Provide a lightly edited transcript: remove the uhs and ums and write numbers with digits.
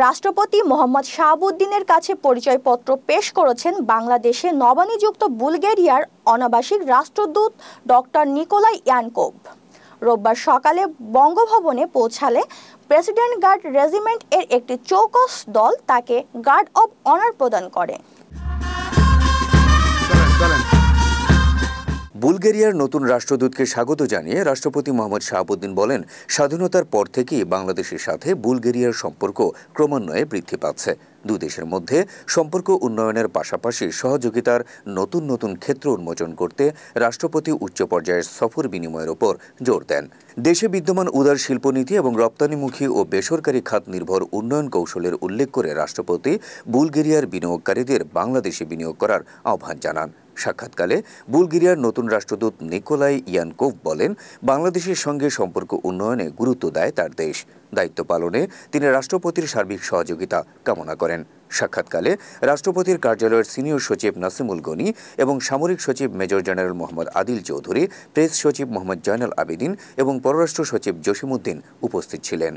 রাষ্ট্রপতি মোহাম্মদ শাহাবুদ্দিনের কাছে পরিচয়পত্র পেশ করেছেন বাংলাদেশে নবানিযুক্ত বুলগেরিয়ার অনাবাসিক রাষ্ট্রদূত ডক্টর নিকোলাই ইয়ানকোভ। রোববার সকালে বঙ্গভবনে পৌঁছালে প্রেসিডেন্ট গার্ড রেজিমেন্ট এর একটি চৌকস দল তাকে গার্ড অব অনার প্রদান করে। বুলগেরিয়ার নতুন রাষ্ট্রদূতকে স্বাগত জানিয়ে রাষ্ট্রপতি মোহাম্মদ শাহাবুদ্দিন বলেন, স্বাধীনতার পর থেকেই বাংলাদেশের সাথে বুলগেরিয়ার সম্পর্ক ক্রমান্বয়ে বৃদ্ধি পাচ্ছে। দুই দেশের মধ্যে সম্পর্ক উন্নয়নের পাশাপাশি সহযোগিতার নতুন নতুন ক্ষেত্র উন্মোচন করতে রাষ্ট্রপতি উচ্চ পর্যায়ের সফর বিনিময়ের ওপর জোর দেন। দেশে বিদ্যমান উদার শিল্পনীতি এবং রপ্তানিমুখী ও বেসরকারি খাত নির্ভর উন্নয়ন কৌশলের উল্লেখ করে রাষ্ট্রপতি বুলগেরিয়ার বিনিয়োগকারীদের বাংলাদেশে বিনিয়োগ করার আহ্বান জানান। সাক্ষাৎকালে বুলগেরিয়ার নতুন রাষ্ট্রদূত নিকোলাই ইয়ানকোভ বলেন, বাংলাদেশের সঙ্গে সম্পর্ক উন্নয়নে গুরুত্ব দেয় তার দেশ। দায়িত্ব পালনে তিনি রাষ্ট্রপতির সার্বিক সহযোগিতা কামনা করেন। সাক্ষাৎকালে রাষ্ট্রপতির কার্যালয়ের সিনিয়র সচিব নাসিমুল গনি এবং সামরিক সচিব major general Mohammad Adil Chowdhury, press সচিব মোহাম্মদ জয়নাল আবেদিন এবং পররাষ্ট্র সচিব জসিমউদ্দিন উপস্থিত ছিলেন।